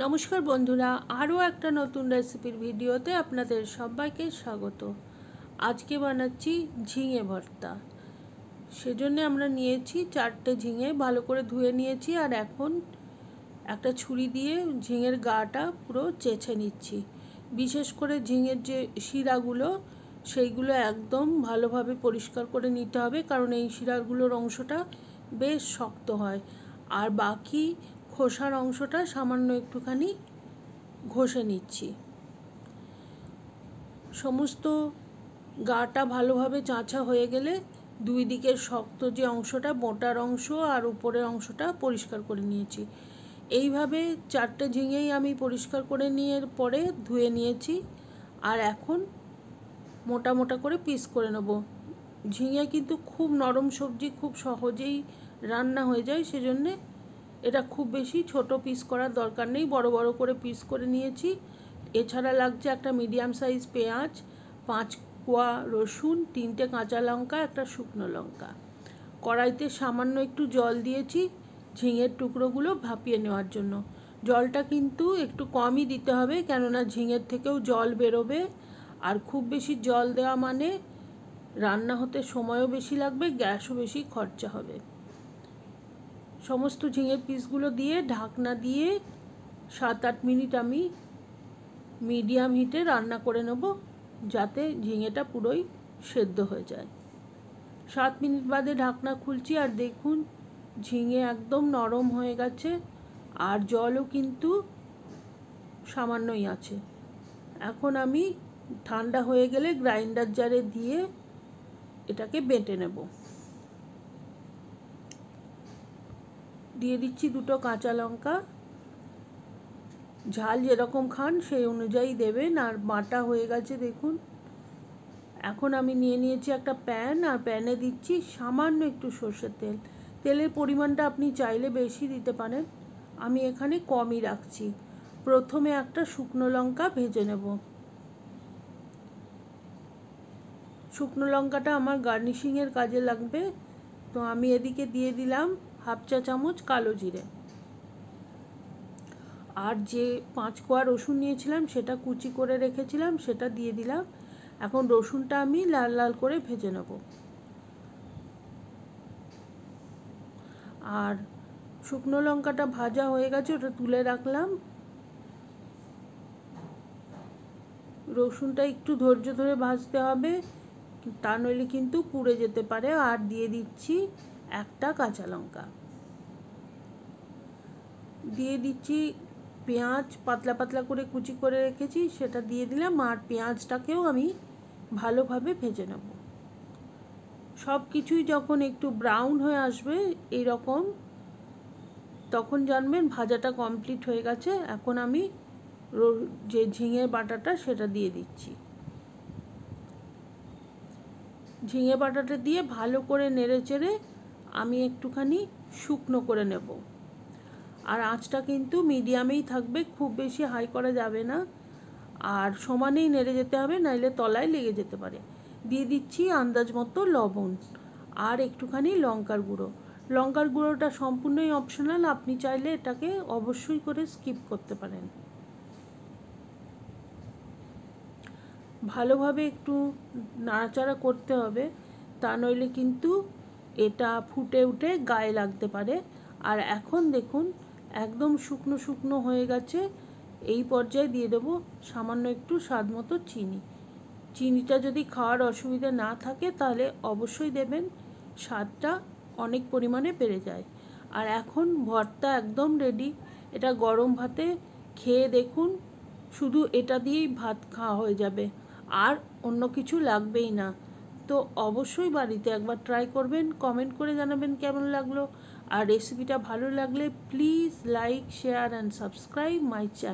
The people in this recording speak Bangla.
নমস্কার বন্ধুরা, আরও একটা নতুন রেসিপির ভিডিওতে আপনাদের সবাইকে স্বাগত। আজকে বানাচ্ছি ঝিঙে ভর্তা। সেজন্য আমরা নিয়েছি 4টে ঝিঙে, ভালো করে ধুয়ে নিয়েছি। আর এখন একটা ছুরি দিয়ে ঝিঙের গাটা পুরো চেঁচে নিচ্ছি। বিশেষ করে ঝিঙের যে শিরাগুলো, সেইগুলো একদম ভালোভাবে পরিষ্কার করে নিতে হবে, কারণ এই শিরাগুলোর অংশটা বেশ শক্ত হয়। আর বাকি খোসার অংশটা সামান্য একটুখানি ঘষে নিচ্ছি। সমস্ত গাটা ভালোভাবে চাঁচা হয়ে গেলে দুই দিকের শক্ত যে অংশটা, মোটার অংশ আর উপরের অংশটা পরিষ্কার করে নিয়েছি। এইভাবে 4টে ঝিঙেই আমি পরিষ্কার করে নিয়ে পরে ধুয়ে নিয়েছি। আর এখন মোটা মোটা করে পিস করে নেব। ঝিঙে কিন্তু খুব নরম সবজি, খুব সহজেই রান্না হয়ে যায়, সেজন্যে এটা খুব বেশি ছোট পিস করার দরকার নেই, বড় বড় করে পিস করে নিয়েছি। এছাড়া লাগছে একটা মিডিয়াম সাইজ পেঁয়াজ, 5 কোয়া রসুন, 3টে কাঁচা লঙ্কা, একটা শুকনো লঙ্কা। কড়াইতে সামান্য একটু জল দিয়েছি ঝিঙের টুকরোগুলো ভাপিয়ে নেওয়ার জন্য। জলটা কিন্তু একটু কমই দিতে হবে, কেননা ঝিঙের থেকেও জল বেরোবে। আর খুব বেশি জল দেওয়া মানে রান্না হতে সময়ও বেশি লাগবে, গ্যাসও বেশি খরচা হবে। সমস্ত ঝিঙের পিসগুলো দিয়ে ঢাকনা দিয়ে 7-8 মিনিট আমি মিডিয়াম হিটে রান্না করে নেব, যাতে ঝিঙেটা পুরোই সেদ্ধ হয়ে যায়। 7 মিনিট বাদে ঢাকনা খুলছি, আর দেখুন ঝিঙে একদম নরম হয়ে গেছে, আর জলও কিন্তু সামান্যই আছে। এখন আমি ঠান্ডা হয়ে গেলে গ্রাইন্ডার জারে দিয়ে এটাকে বেটে নেব। দিয়ে দিচ্ছি 2টো কাঁচা লঙ্কা। ঝাল যেরকম খান সেই অনুযায়ী দেবেন। আর বাটা হয়ে গেছে দেখুন। এখন আমি নিয়ে নিয়েছি একটা প্যান, আর প্যানে দিচ্ছি সামান্য একটু সর্ষের তেল। তেলের পরিমাণটা আপনি চাইলে বেশি দিতে পারেন, আমি এখানে কমই রাখছি। প্রথমে একটা শুকনো লঙ্কা ভেজে নেব। শুকনো লঙ্কাটা আমার গার্নিশিংয়ের কাজে লাগবে, তো আমি এদিকে দিয়ে দিলাম 1/2 চা চামচ কালো জিরে। আর যে 5 কোয়া রসুন নিয়েছিলাম সেটা কুচি করে রেখেছিলাম, সেটা দিয়ে দিলাম। এখন রসুনটা আমি লাল লাল করে ভেজে নেব। আর শুকনো লঙ্কাটা ভাজা হয়ে গেছে, ওটা তুলে রাখলাম। রসুনটা একটু ধৈর্য ধরে ভাজতে হবে, তা নইলে কিন্তু পুড়ে যেতে পারে। আর দিয়ে দিচ্ছি একটা কাঁচা লঙ্কা। দিয়ে দিচ্ছি পেঁয়াজ, পাতলা পাতলা করে কুচি করে রেখেছি, সেটা দিয়ে দিলাম। আর পেঁয়াজটাকেও আমি ভালোভাবে ভেজে নেব। সব কিছুই যখন একটু ব্রাউন হয়ে আসবে এইরকম, তখন জানবেন ভাজাটা কমপ্লিট হয়ে গেছে। এখন আমি যে ঝিঙে বাটাটা সেটা দিয়ে দিচ্ছি। ঝিঙে বাটাটা দিয়ে ভালো করে নেড়ে চেড়ে আমি একটুখানি শুকনো করে নেব। আর আঁচটা কিন্তু মিডিয়ামেই থাকবে, খুব বেশি হাই করা যাবে না। আর সমানেই নেড়ে যেতে হবে, নাইলে তলায় লেগে যেতে পারে। দিয়ে দিচ্ছি আন্দাজ মতো লবণ আর একটুখানি লঙ্কার গুঁড়ো। লঙ্কার গুঁড়োটা সম্পূর্ণই অপশনাল, আপনি চাইলে এটাকে অবশ্যই করে স্কিপ করতে পারেন। ভালোভাবে একটু নাড়াচাড়া করতে হবে, তা নইলে কিন্তু এটা ফুটে উঠে গায়ে লাগতে পারে। আর এখন দেখুন একদম শুকনো শুকনো হয়ে গেছে। এই পর্যায়ে দিয়ে দেবো সামান্য একটু স্বাদ মতো চিনি। চিনিটা যদি খাওয়ার অসুবিধা না থাকে তাহলে অবশ্যই দেবেন, স্বাদটা অনেক পরিমাণে বেড়ে যায়। আর এখন ভর্তা একদম রেডি। এটা গরম ভাতে খেয়ে দেখুন, শুধু এটা দিয়েই ভাত খাওয়া হয়ে যাবে, আর অন্য কিছু লাগবেই না। তো অবশ্যই বাড়িতে একবার ট্রাই করবেন, কমেন্ট করে জানাবেন কেমন লাগলো। আর রেসিপিটা ভালো লাগলে please like, share and subscribe my channel.